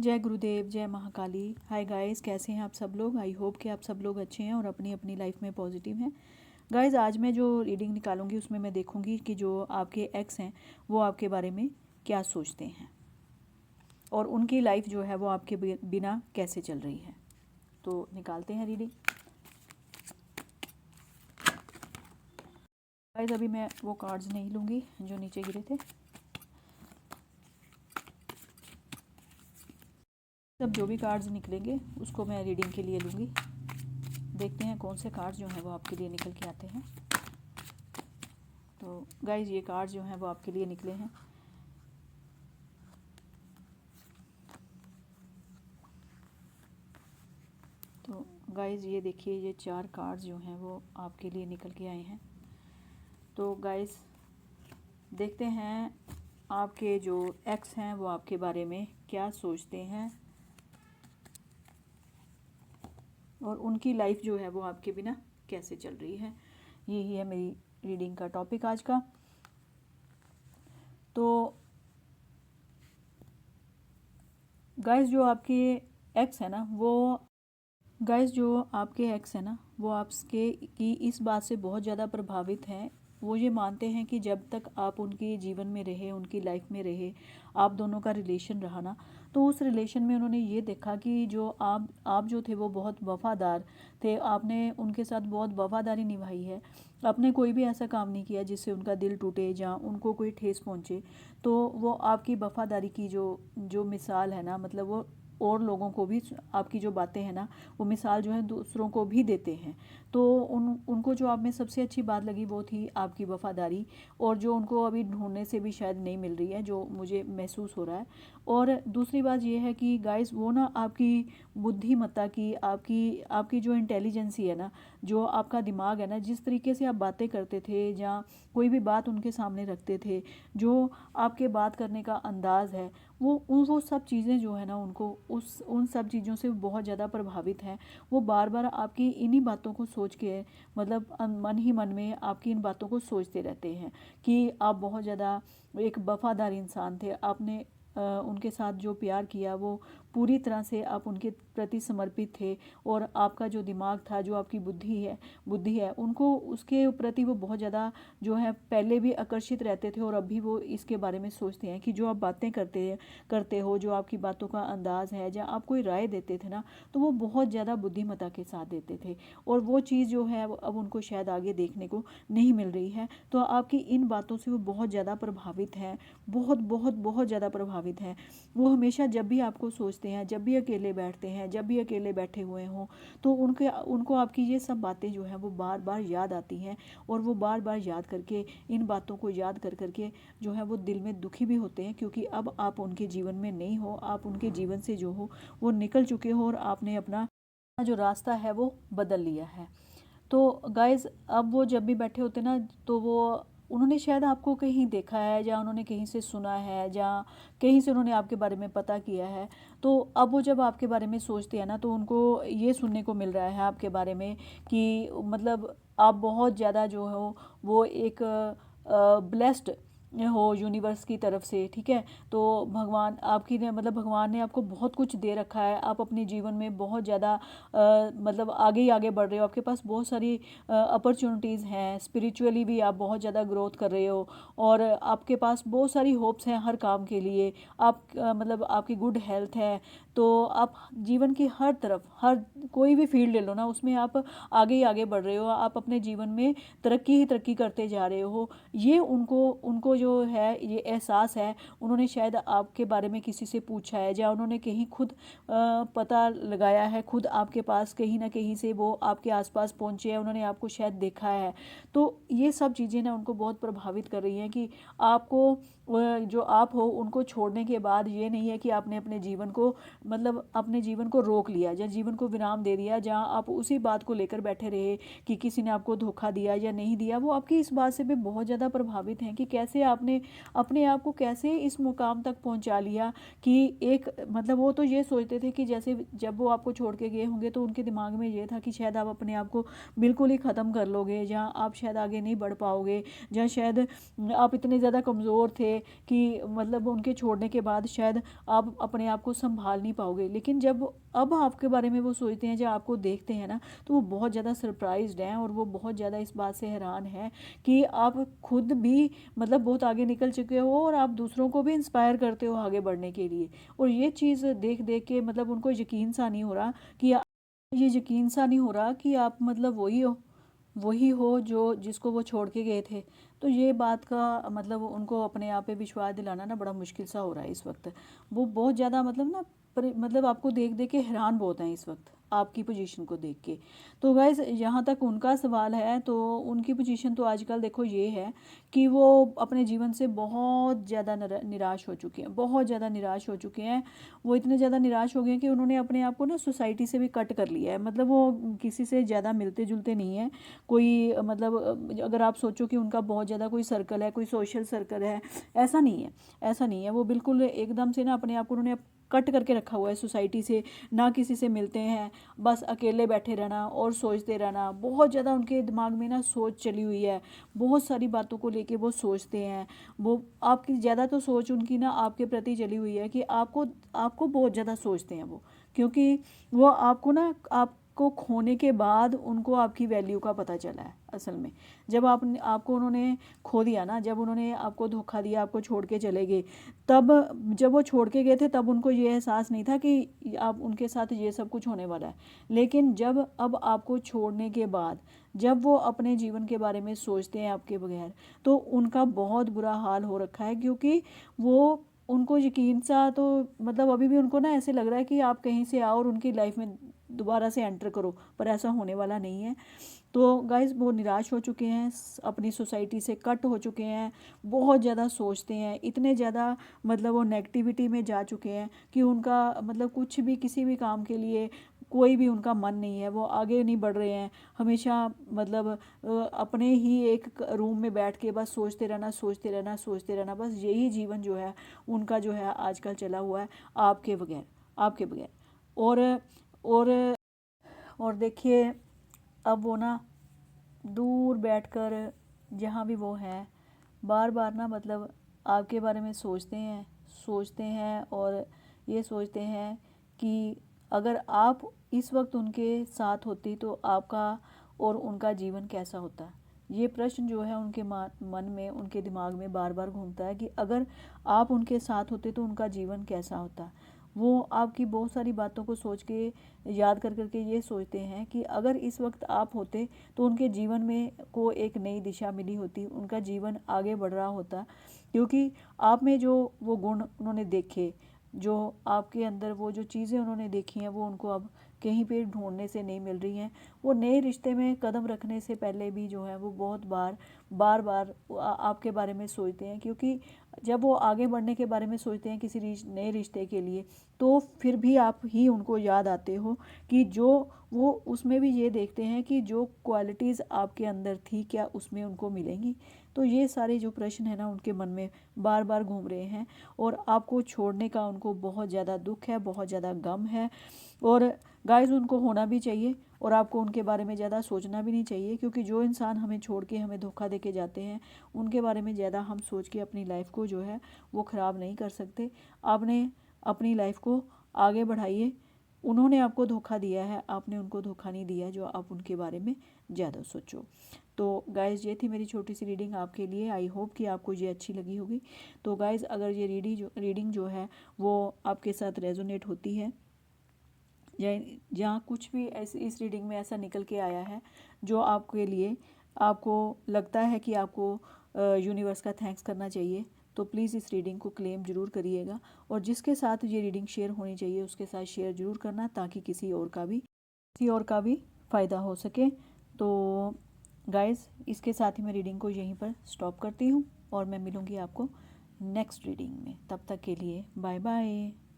जय गुरुदेव, जय Mahakali. Hi guys, कैसे हैं आप सब लोग। आई होप कि आप सब लोग अच्छे हैं और अपनी अपनी लाइफ में पॉजिटिव हैं। गाइस, आज मैं जो रीडिंग निकालूंगी उसमें मैं देखूंगी कि जो आपके एक्स हैं वो आपके बारे में क्या सोचते हैं और उनकी लाइफ जो है वो आपके बिना कैसे चल रही है। तो निकालते हैं रीडिंग। गाइस, अभी मैं वो कार्ड्स नहीं लूँगी जो नीचे गिरे थे। सब जो भी कार्ड्स निकलेंगे उसको मैं रीडिंग के लिए लूँगी। देखते हैं कौन से कार्ड्स जो हैं वो आपके लिए निकल के आते हैं। तो गाइज, ये कार्ड्स जो हैं वो आपके लिए निकले हैं। तो गाइज, ये देखिए, ये 4 कार्ड्स जो हैं वो आपके लिए निकल के आए हैं। तो गाइज, देखते हैं आपके जो एक्स हैं वो आपके बारे में क्या सोचते हैं और उनकी लाइफ जो है वो आपके बिना कैसे चल रही है। यही है मेरी रीडिंग का टॉपिक आज का। तो गाइस, जो आपके एक्स है ना वो आपके की इस बात से बहुत ज़्यादा प्रभावित हैं। वो ये मानते हैं कि जब तक आप उनके जीवन में रहे, उनकी लाइफ में रहे, आप दोनों का रिलेशन रहा ना, तो उस रिलेशन में उन्होंने ये देखा कि जो आप जो थे वो बहुत वफ़ादार थे। आपने उनके साथ बहुत वफ़ादारी निभाई है। आपने कोई भी ऐसा काम नहीं किया जिससे उनका दिल टूटे या उनको कोई ठेस पहुँचे। तो वो आपकी वफ़ादारी की जो जो मिसाल है ना, मतलब वो और लोगों को भी, आपकी जो बातें हैं ना वो मिसाल जो है दूसरों को भी देते हैं। तो उनको जो आप में सबसे अच्छी बात लगी वो थी आपकी वफ़ादारी, और जो उनको अभी ढूंढने से भी शायद नहीं मिल रही है, जो मुझे महसूस हो रहा है। और दूसरी बात ये है कि गाइस, वो ना आपकी बुद्धिमत्ता की, आपकी आपकी जो इंटेलिजेंसी है ना, जो आपका दिमाग है ना, जिस तरीके से आप बातें करते थे या कोई भी बात उनके सामने रखते थे, जो आपके बात करने का अंदाज़ है, वो सब चीज़ें जो है ना, उनको उन सब चीज़ों से बहुत ज़्यादा प्रभावित हैं। वो बार बार आपकी इन्हीं बातों को सोच के, मतलब मन ही मन में आपकी इन बातों को सोचते रहते हैं कि आप बहुत ज़्यादा एक वफ़ादार इंसान थे। आपने उनके साथ जो प्यार किया वो पूरी तरह से आप उनके प्रति समर्पित थे, और आपका जो दिमाग था, जो आपकी बुद्धि है उनको, उसके प्रति वो बहुत ज़्यादा जो है पहले भी आकर्षित रहते थे, और अभी वो इसके बारे में सोचते हैं कि जो आप बातें करते हो, जो आपकी बातों का अंदाज़ है, या आप कोई राय देते थे ना, तो वो बहुत ज़्यादा बुद्धिमत्ता के साथ देते थे। और वो चीज़ जो है वो अब उनको शायद आगे देखने को नहीं मिल रही है। तो आपकी इन बातों से वो बहुत ज़्यादा प्रभावित हैं, बहुत बहुत बहुत ज़्यादा प्रभावित हैं। वो हमेशा जब भी आपको सोचते हैं, जब भी अकेले बैठते हैं, जब भी अकेले बैठे हुए हों, तो उनको आपकी ये सब बातें जो हैं वो बार बार याद आती हैं, और वो बार बार याद करके, इन बातों को याद कर करके जो है वो दिल में दुखी भी होते हैं, क्योंकि अब आप उनके जीवन में नहीं हो, आप उनके जीवन से जो हो वो निकल चुके हो, और आपने अपना जो रास्ता है वो बदल लिया है। तो गाइज़, अब वो जब भी बैठे होते ना, तो वो उन्होंने शायद आपको कहीं देखा है, या उन्होंने कहीं से सुना है, या कहीं से उन्होंने आपके बारे में पता किया है। तो अब वो जब आपके बारे में सोचते हैं ना, तो उनको ये सुनने को मिल रहा है आपके बारे में कि मतलब आप बहुत ज़्यादा जो हो वो एक ब्लेस्ड हो यूनिवर्स की तरफ से, ठीक है। तो भगवान आपकी ने, मतलब भगवान ने आपको बहुत कुछ दे रखा है। आप अपने जीवन में बहुत ज़्यादा मतलब आगे ही आगे बढ़ रहे हो। आपके पास बहुत सारी अपॉर्चुनिटीज़ हैं, स्पिरिचुअली भी आप बहुत ज़्यादा ग्रोथ कर रहे हो, और आपके पास बहुत सारी होप्स हैं हर काम के लिए। आप मतलब आपकी गुड हेल्थ है। तो आप जीवन की हर तरफ, हर कोई भी फील्ड ले लो ना, उसमें आप आगे ही आगे बढ़ रहे हो। आप अपने जीवन में तरक्की ही तरक्की करते जा रहे हो। ये उनको उनको जो है ये एहसास है। उन्होंने शायद आपके बारे में किसी से पूछा है, या उन्होंने कहीं खुद पता लगाया है, खुद आपके पास कहीं ना कहीं से वो आपके आसपास पहुँचे हैं, उन्होंने आपको शायद देखा है। तो ये सब चीज़ें ना उनको बहुत प्रभावित कर रही हैं कि आपको जो आप हो उनको छोड़ने के बाद ये नहीं है कि आपने अपने जीवन को, मतलब अपने जीवन को रोक लिया, या जीवन को विराम दे दिया, जहाँ आप उसी बात को लेकर बैठे रहे कि किसी ने आपको धोखा दिया या नहीं दिया। वो आपकी इस बात से भी बहुत ज़्यादा प्रभावित हैं कि कैसे आपने अपने आप को कैसे इस मुकाम तक पहुंचा लिया कि एक, मतलब वो तो ये सोचते थे कि जैसे जब वो आपको छोड़ के गए होंगे तो उनके दिमाग में ये था कि शायद आप अपने आप को बिल्कुल ही ख़त्म कर लोगे, जहाँ आप शायद आगे नहीं बढ़ पाओगे, जहाँ शायद आप इतने ज़्यादा कमज़ोर थे लगोगे कि मतलब उनके छोड़ने के बाद शायद आप अपने आप को संभाल नहीं पाओगे, लेकिन जब अब आपके बारे में वो सोचते हैं, जब आपको देखते हैं ना, तो वो बहुत ज़्यादा सरप्राइज्ड हैं और वो बहुत ज़्यादा इस बात से हैरान हैं कि आप खुद भी मतलब बहुत आगे निकल चुके हो और आप दूसरों को भी इंस्पायर करते हो आगे बढ़ने के लिए। और ये चीज़ देख देख के मतलब उनको यकीन सा नहीं हो रहा कि ये यकीन सा नहीं हो रहा कि आप मतलब वही हो जो जिसको वो छोड़ के गए थे। तो ये बात का मतलब उनको अपने आप पे विश्वास दिलाना ना बड़ा मुश्किल सा हो रहा है इस वक्त। वो बहुत ज़्यादा मतलब ना मतलब आपको देख देख के हैरान बहुत हैं इस वक्त आपकी पोजीशन को देख के। तो गाइस यहाँ तक उनका सवाल है, तो उनकी पोजीशन तो आजकल देखो ये है कि वो अपने जीवन से बहुत ज़्यादा निराश हो चुके हैं, बहुत ज़्यादा निराश हो चुके हैं। वो इतने ज़्यादा निराश हो गए हैं कि उन्होंने अपने आप को ना सोसाइटी से भी कट कर लिया है। मतलब वो किसी से ज़्यादा मिलते जुलते नहीं हैं। कोई मतलब अगर आप सोचो कि उनका बहुत ज़्यादा कोई सर्कल है, कोई सोशल सर्कल है, ऐसा नहीं है, ऐसा नहीं है। वो बिल्कुल एकदम से ना अपने आप को उन्होंने कट करके रखा हुआ है सोसाइटी से, ना किसी से मिलते हैं, बस अकेले बैठे रहना और सोचते रहना। बहुत ज़्यादा उनके दिमाग में ना सोच चली हुई है, बहुत सारी बातों को लेके वो सोचते हैं। वो आपकी ज़्यादा तो सोच उनकी ना आपके प्रति चली हुई है कि आपको आपको बहुत ज़्यादा सोचते हैं वो, क्योंकि वो आपको ना आपको खोने के बाद उनको आपकी वैल्यू का पता चला है असल में। जब आपको उन्होंने खो दिया ना, जब उन्होंने आपको धोखा दिया, आपको छोड़ के चले गए, तब जब वो छोड़ के गए थे तब उनको ये एहसास नहीं था कि आप उनके साथ ये सब कुछ होने वाला है। लेकिन जब अब आपको छोड़ने के बाद जब वो अपने जीवन के बारे में सोचते हैं आपके बगैर, तो उनका बहुत बुरा हाल हो रखा है, क्योंकि वो उनको यकीन सा तो मतलब अभी भी उनको ना ऐसे लग रहा है कि आप कहीं से आओ और उनकी लाइफ में दोबारा से एंटर करो, पर ऐसा होने वाला नहीं है। तो गाइस वो निराश हो चुके हैं, अपनी सोसाइटी से कट हो चुके हैं, बहुत ज़्यादा सोचते हैं, इतने ज़्यादा मतलब वो नेगेटिविटी में जा चुके हैं कि उनका मतलब कुछ भी किसी भी काम के लिए कोई भी उनका मन नहीं है, वो आगे नहीं बढ़ रहे हैं। हमेशा मतलब अपने ही एक रूम में बैठ के बस सोचते रहना, सोचते रहना, सोचते रहना, बस यही जीवन जो है उनका जो है आजकल चला हुआ है आपके बगैर, आपके बगैर। और और और देखिए अब वो ना दूर बैठकर जहाँ भी वो हैं बार बार ना मतलब आपके बारे में सोचते हैं और ये सोचते हैं कि अगर आप इस वक्त उनके साथ होती तो आपका और उनका जीवन कैसा होता। ये प्रश्न जो है उनके मन में, उनके दिमाग में बार बार घूमता है कि अगर आप उनके साथ होते तो उनका जीवन कैसा होता। वो आपकी बहुत सारी बातों को सोच के याद कर करके ये सोचते हैं कि अगर इस वक्त आप होते तो उनके जीवन में को एक नई दिशा मिली होती, उनका जीवन आगे बढ़ रहा होता, क्योंकि आप में जो वो गुण उन्होंने देखे, जो आपके अंदर वो जो चीज़ें उन्होंने देखी हैं, वो उनको अब कहीं पे ढूंढने से नहीं मिल रही हैं। वो नए रिश्ते में कदम रखने से पहले भी जो है वो बहुत बार बार आपके बारे में सोचते हैं, क्योंकि जब वो आगे बढ़ने के बारे में सोचते हैं किसी नए रिश्ते के लिए, तो फिर भी आप ही उनको याद आते हो कि जो वो उसमें भी ये देखते हैं कि जो क्वालिटीज़ आपके अंदर थी क्या उसमें उनको मिलेंगी। तो ये सारे जो प्रश्न है ना उनके मन में बार बार घूम रहे हैं, और आपको छोड़ने का उनको बहुत ज़्यादा दुख है, बहुत ज़्यादा गम है। और गाइस उनको होना भी चाहिए, और आपको उनके बारे में ज़्यादा सोचना भी नहीं चाहिए, क्योंकि जो इंसान हमें छोड़ के हमें धोखा दे के जाते हैं उनके बारे में ज़्यादा हम सोच के अपनी लाइफ को जो है वो ख़राब नहीं कर सकते। आपने अपनी लाइफ को आगे बढ़ाइए। उन्होंने आपको धोखा दिया है, आपने उनको धोखा नहीं दिया जो आप उनके बारे में ज़्यादा सोचो। तो गाइज़ ये थी मेरी छोटी सी रीडिंग आपके लिए। आई होप कि आपको ये अच्छी लगी होगी। तो गाइज़ अगर ये रीडिंग जो है वो आपके साथ रेजोनेट होती है, या जहाँ कुछ भी ऐसे इस रीडिंग में ऐसा निकल के आया है जो आपके लिए आपको लगता है कि आपको यूनिवर्स का थैंक्स करना चाहिए, तो प्लीज़ इस रीडिंग को क्लेम ज़रूर करिएगा। और जिसके साथ ये रीडिंग शेयर होनी चाहिए उसके साथ शेयर ज़रूर करना, ताकि किसी और का भी फ़ायदा हो सके। तो गाइज़ इसके साथ ही मैं रीडिंग को यहीं पर स्टॉप करती हूँ, और मैं मिलूँगी आपको नेक्स्ट रीडिंग में। तब तक के लिए बाय बाय।